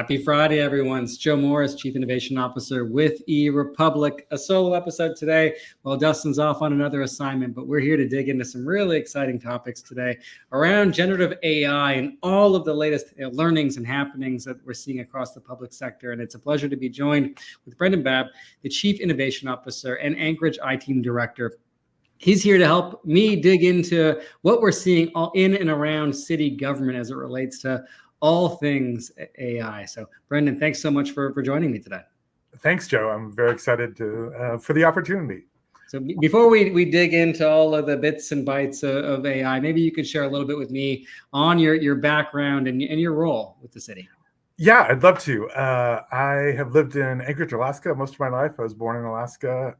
Happy Friday, everyone. It's Joe Morris, Chief Innovation Officer with eRepublic. A solo episode today while Dustin's off on another assignment, but we're here to dig into some really exciting topics today around generative AI and all of the latest learnings and happenings that we're seeing across the public sector. And it's a pleasure to be joined with Brendan Babb, the Chief Innovation Officer and Anchorage I-Team Director. He's here to help me dig into what we're seeing all in and around city government as it relates to all things AI. So, Brendan, thanks so much for joining me today. Thanks, Joe. I'm very excited for the opportunity. So before we dig into all of the bits and bytes of AI, maybe you could share a little bit with me on your background and your role with the city. Yeah, I'd love to. I have lived in Anchorage, Alaska most of my life. I was born in Alaska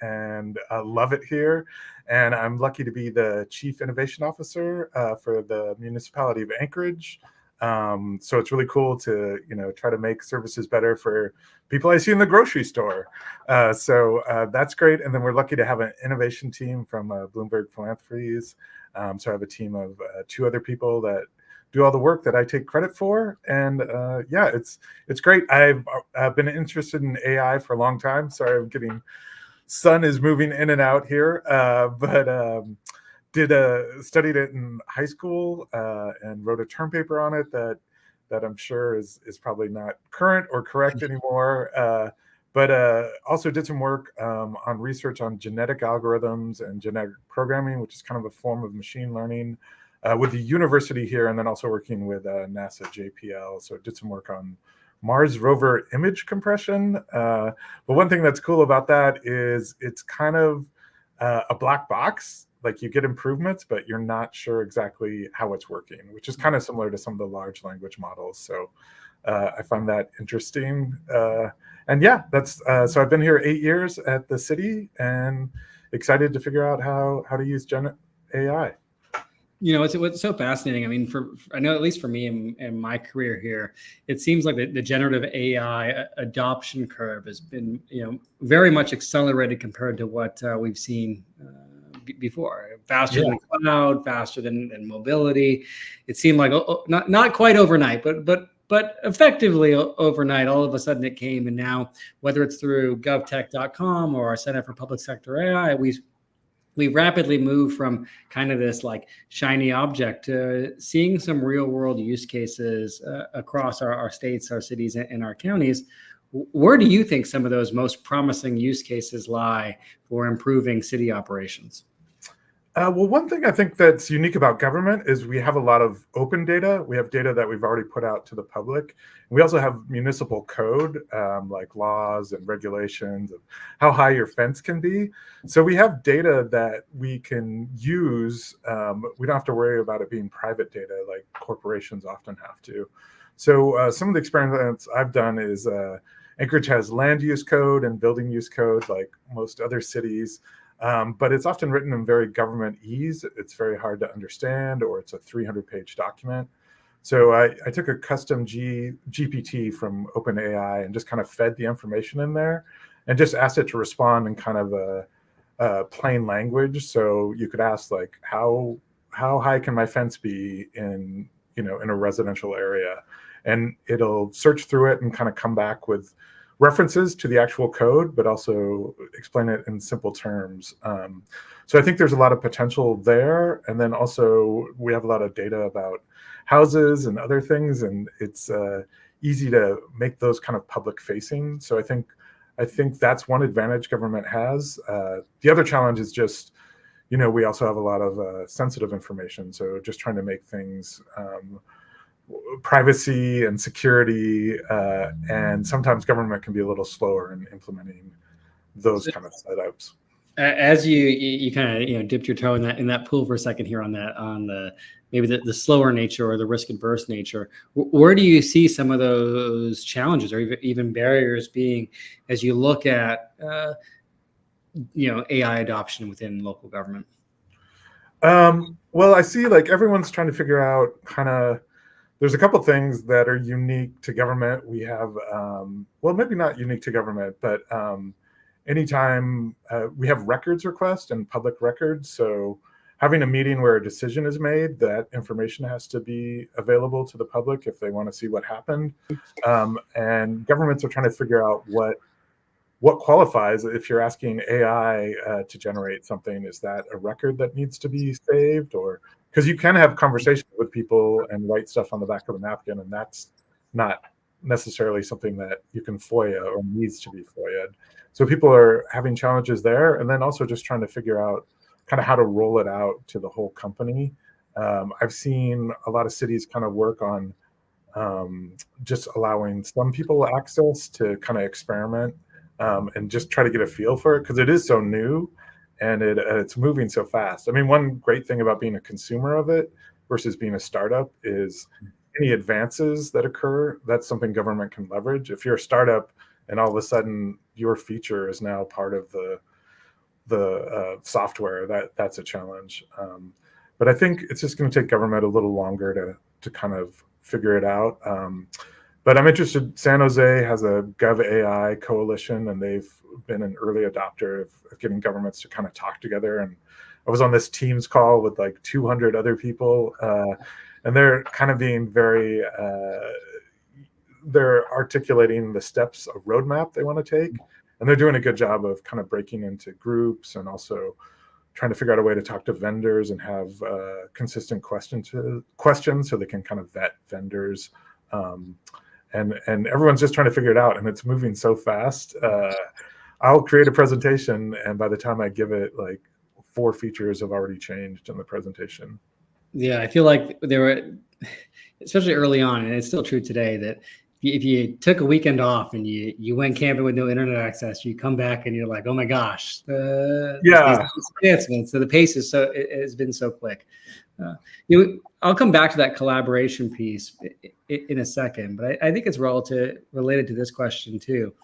and I love it here. And I'm lucky to be the Chief Innovation Officer for the municipality of Anchorage. So it's really cool to, try to make services better for people I see in the grocery store. So that's great. And then we're lucky to have an innovation team from Bloomberg Philanthropies. So I have a team of 2 other people that do all the work that I take credit for. And yeah, it's great. I've been interested in AI for a long time. Sorry, sun is moving in and out here, but studied it in high school and wrote a term paper on it that I'm sure is probably not current or correct anymore. But also did some work on research on genetic algorithms and genetic programming, which is kind of a form of machine learning with the university here, and then also working with NASA JPL. So did some work on Mars rover image compression. But one thing that's cool about that is it's kind of a black box. Like you get improvements, but you're not sure exactly how it's working, which is kind of similar to some of the large language models. So I find that interesting. And yeah, that's so I've been here 8 years at the city and excited to figure out how to use Gen AI. What's so fascinating. I mean, I know, at least for me in my career here, it seems like the generative AI adoption curve has been, very much accelerated compared to what we've seen before. Faster than cloud, faster than mobility. It seemed like not quite overnight, but effectively overnight. All of a sudden it came, and now whether it's through govtech.com or our Center for Public Sector AI, we rapidly moved from kind of this like shiny object to seeing some real world use cases across our states, our cities, and our counties. Where do you think some of those most promising use cases lie for improving city operations? Well, one thing I think that's unique about government is we have a lot of open data. We have data that we've already put out to the public. We also have municipal code, like laws and regulations of how high your fence can be. So we have data that we can use. We don't have to worry about it being private data like corporations often have to. So some of the experiments I've done is Anchorage has land use code and building use code like most other cities. But it's often written in very government-ese. It's very hard to understand, or it's a 300-page document. So I took a custom GPT from OpenAI and just kind of fed the information in there and just asked it to respond in kind of a plain language. So you could ask like, how high can my fence be in a residential area? And it'll search through it and kind of come back with references to the actual code, but also explain it in simple terms. So I think there's a lot of potential there. And then also we have a lot of data about houses and other things, and it's easy to make those kind of public facing. So I think that's one advantage government has. The other challenge is just, we also have a lot of sensitive information. So just trying to make things privacy and security, and sometimes government can be a little slower in implementing those kind of setups. As you kind of dipped your toe in that pool for a second here on the maybe the slower nature or the risk adverse nature, where do you see some of those challenges or even barriers being as you look at AI adoption within local government? Well, I see like everyone's trying to figure out there's a couple things that are unique to government. We have, well, maybe not unique to government, but anytime we have records requests and public records. So having a meeting where a decision is made, that information has to be available to the public if they want to see what happened. And governments are trying to figure out what qualifies. If you're asking AI to generate something, is that a record that needs to be saved? Or because you can have conversations with people and write stuff on the back of a napkin, and that's not necessarily something that you can FOIA or needs to be FOIA'd. So people are having challenges there, and then also just trying to figure out kind of how to roll it out to the whole company. I've seen a lot of cities kind of work on just allowing some people access to kind of experiment and just try to get a feel for it, because it is so new and it's moving so fast. I mean, one great thing about being a consumer of it versus being a startup is any advances that occur, that's something government can leverage. If you're a startup and all of a sudden your feature is now part of the software, that's a challenge. But I think it's just going to take government a little longer to kind of figure it out. But I'm interested. San Jose has a Gov AI coalition, and they've been an early adopter of getting governments to kind of talk together. And I was on this Teams call with like 200 other people, and they're kind of being very, they're articulating the steps of roadmap they want to take. And they're doing a good job of kind of breaking into groups and also trying to figure out a way to talk to vendors and have consistent questions so they can kind of vet vendors. And everyone's just trying to figure it out, and it's moving so fast. I'll create a presentation, and by the time I give it, like 4 features have already changed in the presentation. Yeah, I feel like there were, especially early on, and it's still true today, that if you took a weekend off and you went camping with no internet access, you come back and you're like, oh my gosh, these advancements. So the pace is it has been so quick. I'll come back to that collaboration piece in a second, but I think it's related to this question too.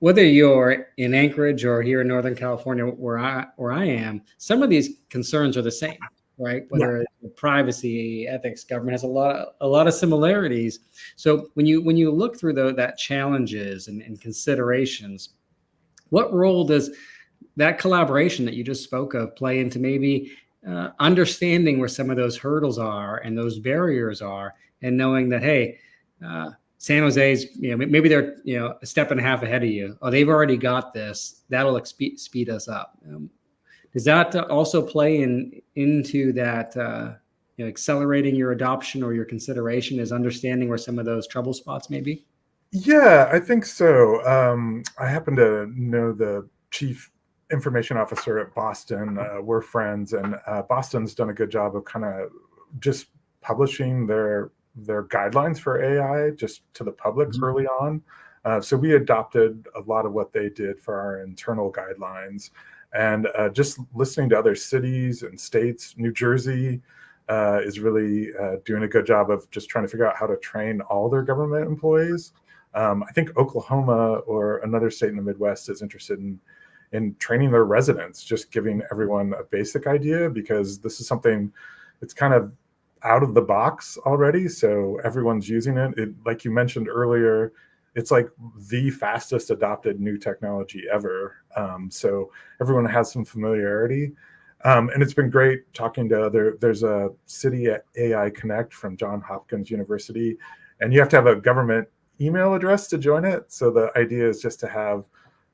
Whether you're in Anchorage or here in Northern California, where I am, some of these concerns are the same, right? Whether it's privacy, ethics, government has a lot of similarities. So when you look through that challenges and considerations, what role does that collaboration that you just spoke of play into maybe understanding where some of those hurdles are and those barriers are, and knowing that, hey, San Jose's, maybe they're, a step and a half ahead of you. Oh, they've already got this. That'll speed us up. Does that also play into that, accelerating your adoption or your consideration, is understanding where some of those trouble spots may be? Yeah, I think so. I happen to know the chief information officer at Boston. We're friends, and Boston's done a good job of kind of just publishing their guidelines for AI just to the public early on. So we adopted a lot of what they did for our internal guidelines. And just listening to other cities and states, New Jersey is really doing a good job of just trying to figure out how to train all their government employees. I think Oklahoma or another state in the Midwest is interested in training their residents, just giving everyone a basic idea, because this is something that's kind of out of the box already. So everyone's using it. Like you mentioned earlier, it's like the fastest adopted new technology ever. So everyone has some familiarity. And it's been great talking to there's a City AI Connect from Johns Hopkins University, and you have to have a government email address to join it. So the idea is just to have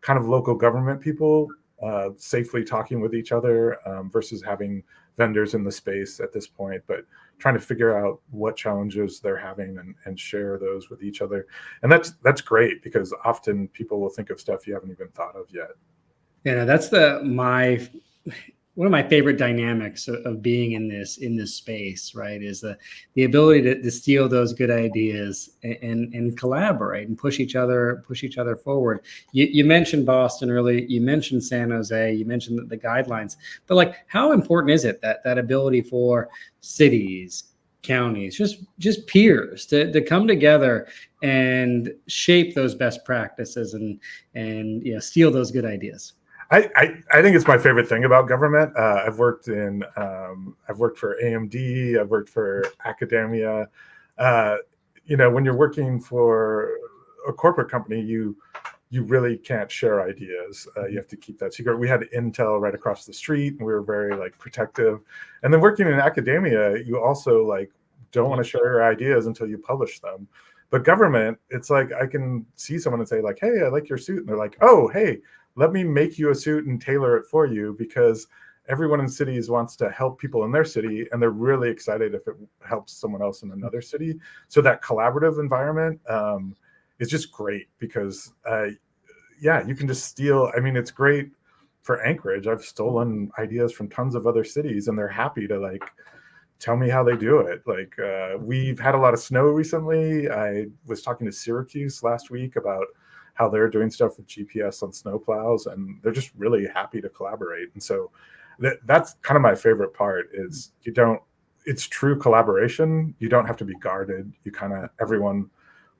kind of local government people safely talking with each other versus having vendors in the space at this point, but trying to figure out what challenges they're having and share those with each other. And that's great, because often people will think of stuff you haven't even thought of yet. Yeah, that's one of my favorite dynamics of being in this space, right? Is the ability to steal those good ideas and collaborate and push each other forward. You mentioned Boston earlier, you mentioned San Jose, you mentioned the guidelines, but like, how important is it that ability for cities, counties, just peers to come together and shape those best practices and steal those good ideas? I think it's my favorite thing about government. I've worked for AMD. I've worked for academia. When you're working for a corporate company, you you really can't share ideas. You have to keep that secret. We had Intel right across the street, and we were very like protective. And then working in academia, you also like don't want to share your ideas until you publish them. But government, it's like I can see someone and say like, hey, I like your suit. And they're like, oh, hey, let me make you a suit and tailor it for you, because everyone in cities wants to help people in their city, and they're really excited if it helps someone else in another city. So that collaborative environment is just great, because yeah, you can just steal. I mean, it's great for Anchorage. I've stolen ideas from tons of other cities, and they're happy to like tell me how they do it. Like we've had a lot of snow recently. I was talking to Syracuse last week about how they're doing stuff with GPS on snowplows, and they're just really happy to collaborate. And so that's kind of my favorite part is it's true collaboration. You don't have to be guarded. You kind of, everyone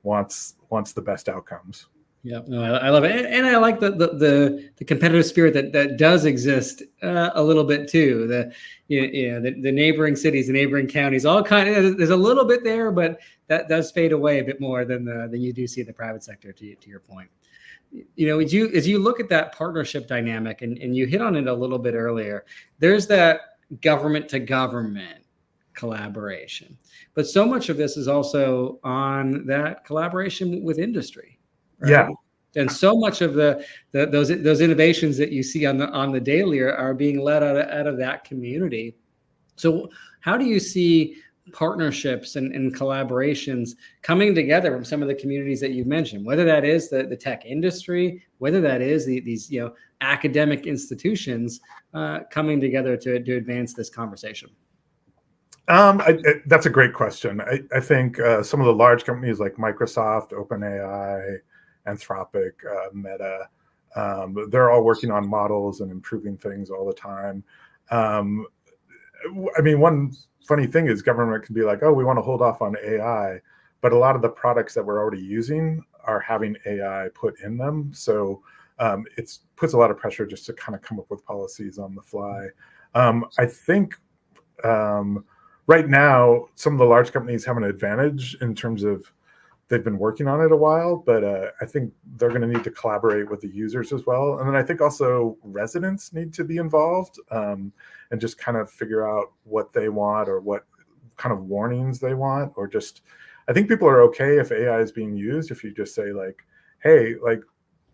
wants the best outcomes. Yeah, no, I love it, and I like the competitive spirit that does exist a little bit too. The neighboring cities, the neighboring counties, all kind of, there's a little bit there, but that does fade away a bit more than you do see in the private sector. To your point, as you look at that partnership dynamic, and you hit on it a little bit earlier, there's that government to government collaboration, but so much of this is also on that collaboration with industry. Right? Yeah. And so much of those innovations that you see on the daily are being led out of that community. So how do you see partnerships and collaborations coming together from some of the communities that you've mentioned, whether that is the tech industry, whether that is these academic institutions coming together to advance this conversation? That's a great question. I think some of the large companies like Microsoft, OpenAI, Anthropic, Meta, they're all working on models and improving things all the time. I mean, one funny thing is government can be like, oh, we want to hold off on AI, but a lot of the products that we're already using are having AI put in them. So it puts a lot of pressure just to kind of come up with policies on the fly. I think right now, some of the large companies have an advantage in terms of they've been working on it a while, but I think they're going to need to collaborate with the users as well. And then I think also residents need to be involved and just kind of figure out what they want or what kind of warnings they want, or just, I think people are okay if AI is being used. If you just say like, hey, like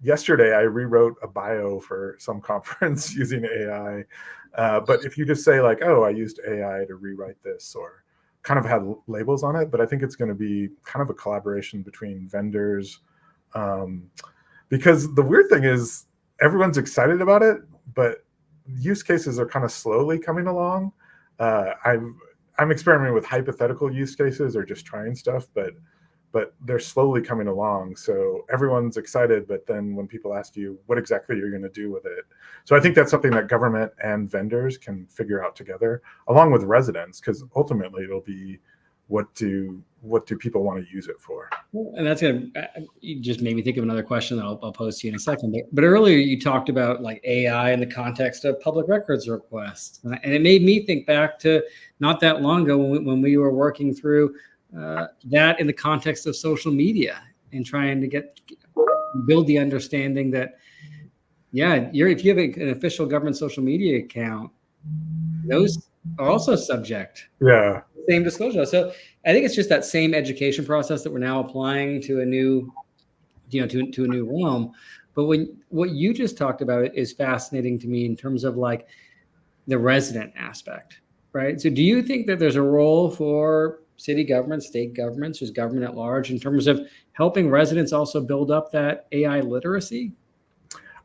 yesterday I rewrote a bio for some conference using AI. But if you just say like, oh, I used AI to rewrite this, or kind of have labels on it, but I think it's going to be kind of a collaboration between vendors. Because the weird thing is everyone's excited about it, but use cases are kind of slowly coming along. I'm experimenting with hypothetical use cases or just trying stuff, but they're slowly coming along. So everyone's excited, but then when people ask you what exactly you're going to do with it. So I think that's something that government and vendors can figure out together, along with residents, because ultimately it'll be what do people want to use it for? And that's you just made me think of another question that I'll pose to you in a second. But earlier you talked about like AI in the context of public records requests, and it made me think back to not that long ago when we were working through that in the context of social media and trying to build the understanding that, yeah, if you have an official government social media account, those are also subject. Yeah. Same disclosure. So I think it's just that same education process that we're now applying to a new, to a new realm. But what you just talked about is fascinating to me in terms of like the resident aspect, right? So do you think that there's a role for city governments, state governments, just government at large, in terms of helping residents also build up that AI literacy?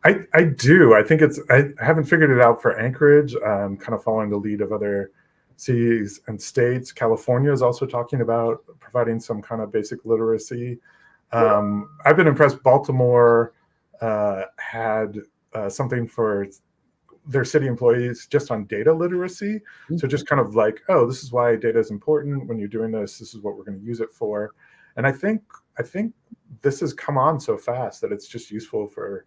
I do. I think I haven't figured it out for Anchorage. I'm kind of following the lead of other cities and states. California is also talking about providing some kind of basic literacy. I've been impressed. Baltimore had something for their city employees just on data literacy. So just kind of like, oh, this is why data is important. When you're doing this, this is what we're going to use it for. And I think this has come on so fast that it's just useful for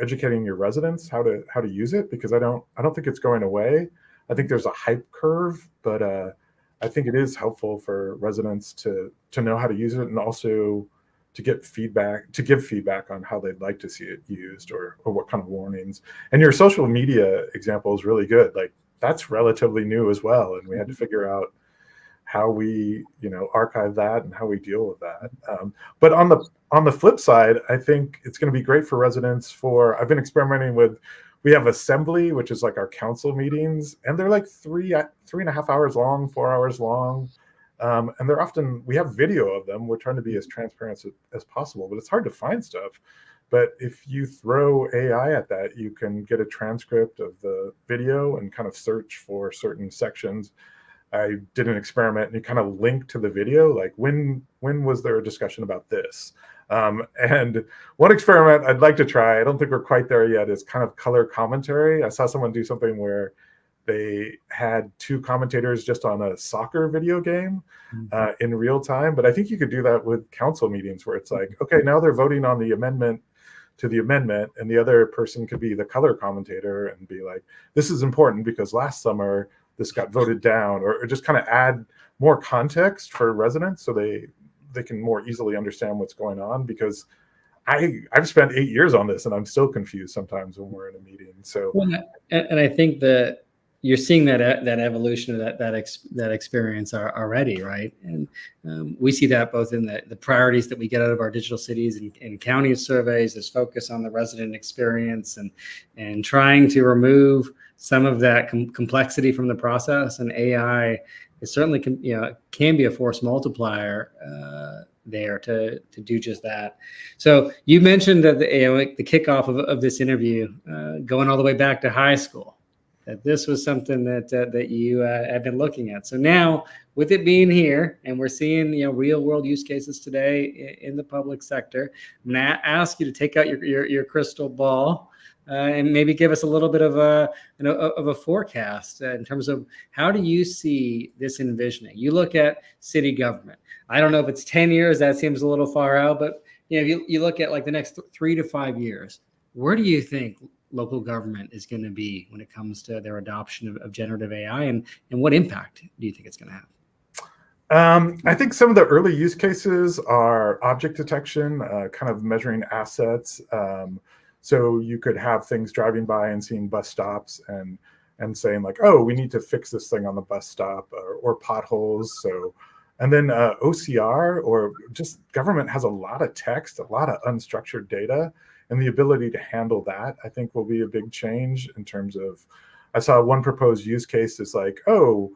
educating your residents how to use it, because I don't think it's going away. I think there's a hype curve, but I think it is helpful for residents to know how to use it, and also to get feedback, to give feedback on how they'd like to see it used, or what kind of warnings. And your social media example is really good. Like, that's relatively new as well, and we had to figure out how we, archive that and how we deal with that. But on the flip side, I think it's going to be great for residents. I've been experimenting with, we have assembly, which is like our council meetings, and they're like 3.5 hours long, 4 hours long. And they're often, we have video of them. We're trying to be as transparent as possible, but it's hard to find stuff. But if you throw AI at that, you can get a transcript of the video and kind of search for certain sections. I did an experiment, and you kind of link to the video, like when was there a discussion about this? And one experiment I'd like to try, I don't think we're quite there yet, is kind of color commentary. I saw someone do something where they had two commentators just on a soccer video game in real time. But I think you could do that with council meetings, where it's like, okay, now they're voting on the amendment to the amendment, and the other person could be the color commentator and be like, this is important because last summer this got voted down, or just kind of add more context for residents so they can more easily understand what's going on. Because I've spent 8 years on this, and I'm still confused sometimes when we're in a meeting. So, and I think that you're seeing that evolution of that experience already, right? And we see that both in the priorities that we get out of our digital cities and county surveys. There's focus on the resident experience and trying to remove some of that complexity from the process. And AI is certainly can be a force multiplier there to do just that. So you mentioned that the kickoff of this interview, going all the way back to high school, that this was something that you have been looking at. So now, with it being here, and we're seeing real world use cases today in the public sector, I'm going to ask you to take out your crystal ball and maybe give us a little bit of a forecast in terms of how do you see this envisioning. You look at city government. I don't know if it's 10 years. That seems a little far out, but you look at like the next 3 to 5 years. Where do you think local government is going to be when it comes to their adoption of generative AI, and what impact do you think it's going to have? I think some of the early use cases are object detection, kind of measuring assets. So you could have things driving by and seeing bus stops and saying like, oh, we need to fix this thing on the bus stop, or potholes. So, and then OCR, or just government has a lot of text, a lot of unstructured data. And the ability to handle that, I think, will be a big change in terms of, I saw one proposed use case is like, oh,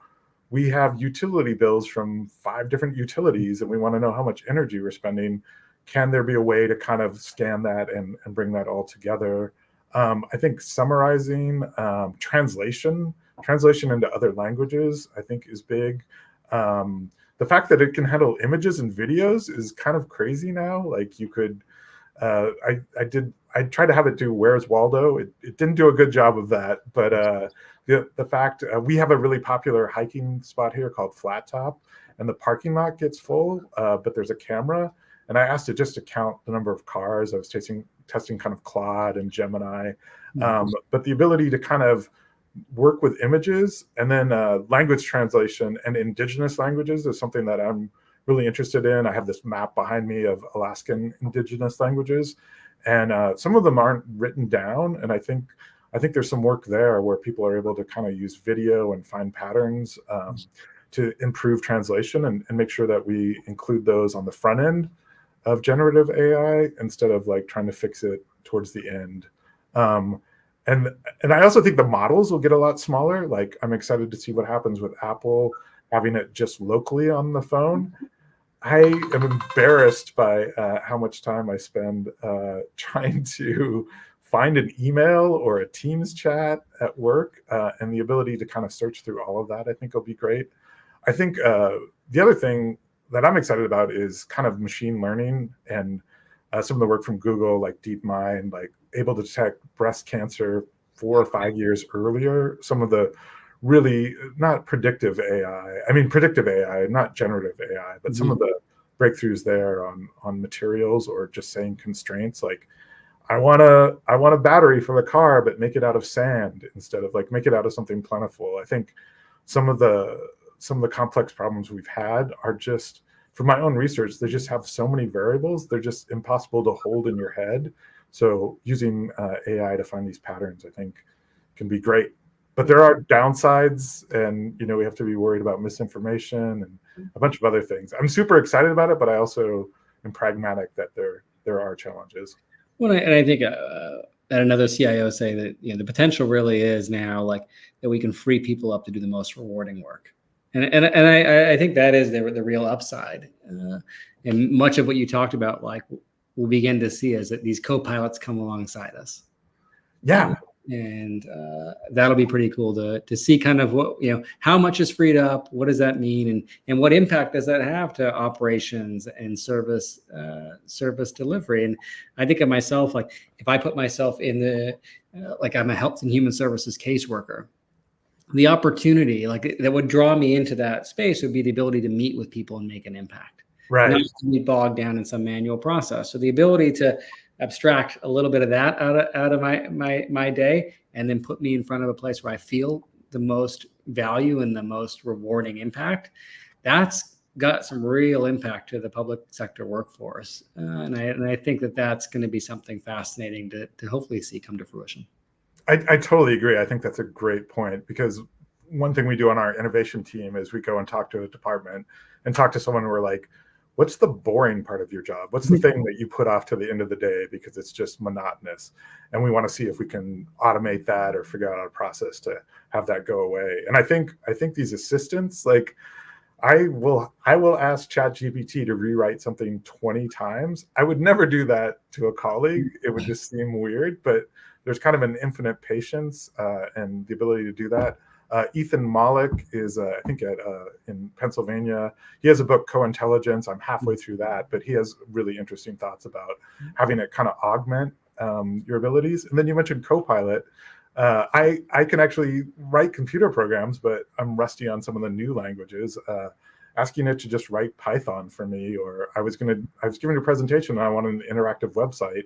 we have utility bills from 5 different utilities, and we want to know how much energy we're spending. Can there be a way to kind of scan that and bring that all together? I think summarizing, translation into other languages, I think, is big. The fact that it can handle images and videos is kind of crazy now. Like, you could, I tried to have it do Where's Waldo. It didn't do a good job of that, but the fact, we have a really popular hiking spot here called Flat Top, and the parking lot gets full, but there's a camera, and I asked it just to count the number of cars. I was testing kind of Claude and Gemini, but the ability to kind of work with images, and then language translation and indigenous languages is something that I'm really interested in. I have this map behind me of Alaskan indigenous languages, and some of them aren't written down. And I think there's some work there where people are able to kind of use video and find patterns to improve translation and make sure that we include those on the front end of generative AI instead of like trying to fix it towards the end. And I also think the models will get a lot smaller. Like, I'm excited to see what happens with Apple having it just locally on the phone. I am embarrassed by how much time I spend trying to find an email or a Teams chat at work, and the ability to kind of search through all of that, I think, will be great. I think the other thing that I'm excited about is kind of machine learning, and some of the work from Google, like DeepMind, like able to detect breast cancer 4 or 5 years earlier. Some of the really, not predictive AI, predictive AI, not generative AI, but some of the breakthroughs there on materials, or just saying constraints, like, I want a battery for the car, but make it out of sand instead of like make it out of something plentiful. I think some of the complex problems we've had are just from my own research, they just have so many variables. They're just impossible to hold in your head. So using AI to find these patterns, I think, can be great. But there are downsides, and we have to be worried about misinformation and a bunch of other things. I'm super excited about it, but I also am pragmatic that there are challenges. Well, and I think that another CIO say that the potential really is now like that we can free people up to do the most rewarding work, and I think that is the real upside, and much of what you talked about, like we'll begin to see as that these co-pilots come alongside us. Yeah. And that'll be pretty cool to see kind of what, how much is freed up, what does that mean, and what impact does that have to operations and service delivery. And I think of myself, like if I put myself in the like I'm a health and human services caseworker, the opportunity like that would draw me into that space would be the ability to meet with people and make an impact, right, not to be bogged down in some manual process. So the ability to abstract a little bit of that out of my day, and then put me in front of a place where I feel the most value and the most rewarding impact. That's got some real impact to the public sector workforce, and I think that's going to be something fascinating to hopefully see come to fruition. I totally agree. I think that's a great point, because one thing we do on our innovation team is we go and talk to a department and talk to someone who are like, what's the boring part of your job? What's the thing that you put off to the end of the day because it's just monotonous? And we want to see if we can automate that or figure out a process to have that go away. And I think these assistants, like I will ask ChatGPT to rewrite something 20 times. I would never do that to a colleague. It would just seem weird, but there's kind of an infinite patience and the ability to do that. Ethan Mollick is, I think, in Pennsylvania. He has a book, Co-Intelligence. I'm halfway through that, but he has really interesting thoughts about having it kind of augment your abilities. And then you mentioned Copilot. I can actually write computer programs, but I'm rusty on some of the new languages. Asking it to just write Python for me, or I was giving a presentation and I wanted an interactive website.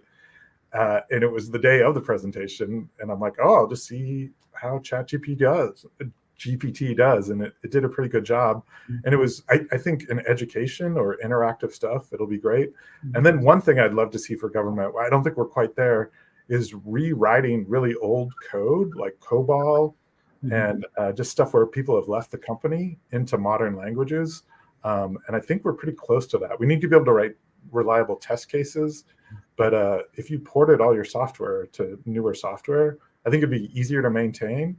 And it was the day of the presentation, and I'm like, oh, I'll just see how GPT does, and it did a pretty good job. And it was, I think, in education or interactive stuff, it'll be great. And then one thing I'd love to see for government, I don't think we're quite there, is rewriting really old code like COBOL and just stuff where people have left the company into modern languages. And I think we're pretty close to that. We need to be able to write reliable test cases. But if you ported all your software to newer software, I think it'd be easier to maintain.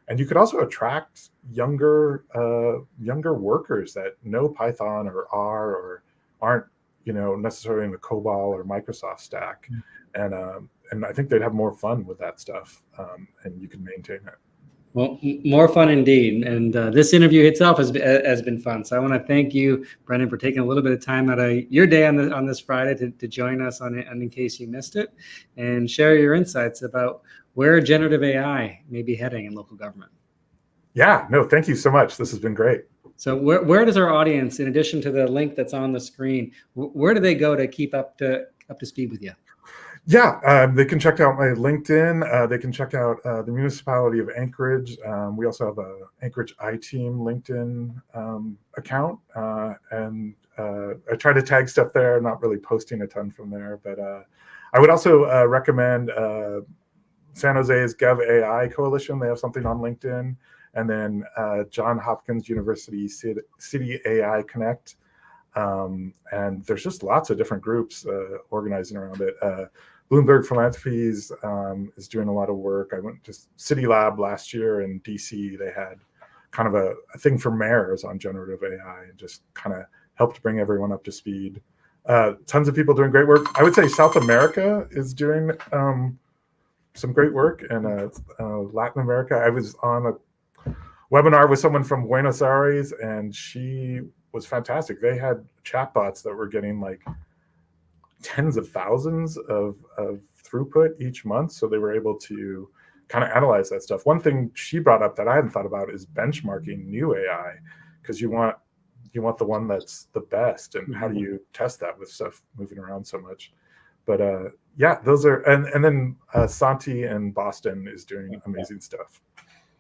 And you could also attract younger workers that know Python or R or aren't necessarily in the COBOL or Microsoft stack. And I think they'd have more fun with that stuff, and you can maintain it. Well, more fun indeed. And this interview itself has been fun. So I want to thank you, Brendan, for taking a little bit of time out of your day on this Friday to join us on In Case You Missed It, and share your insights about where generative AI may be heading in local government. Yeah, no, thank you so much. This has been great. So where does our audience, in addition to the link that's on the screen, where do they go to keep up to speed with you? Yeah, they can check out my LinkedIn. They can check out the municipality of Anchorage. We also have a Anchorage iTeam LinkedIn account. And I try to tag stuff there, not really posting a ton from there. But I would also recommend San Jose's Gov AI Coalition. They have something on LinkedIn. And then Johns Hopkins University City AI Connect. And there's just lots of different groups organizing around it. Bloomberg Philanthropies is doing a lot of work. I went to City Lab last year in DC. They had kind of a thing for mayors on generative AI and just kind of helped bring everyone up to speed. Tons of people doing great work. I would say South America is doing some great work, and Latin America. I was on a webinar with someone from Buenos Aires, and she was fantastic. They had chatbots that were getting like tens of thousands of throughput each month. So they were able to kind of analyze that stuff. One thing she brought up that I hadn't thought about is benchmarking new AI, because you want the one that's the best, and how do you test that with stuff moving around so much? But yeah, those are, and then Santi in Boston is doing amazing stuff.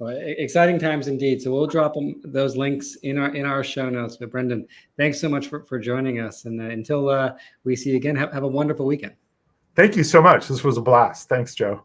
Well, exciting times indeed. So we'll drop those links in our show notes. But Brendan, thanks so much for joining us. And until we see you again, have a wonderful weekend. Thank you so much. This was a blast. Thanks, Joe.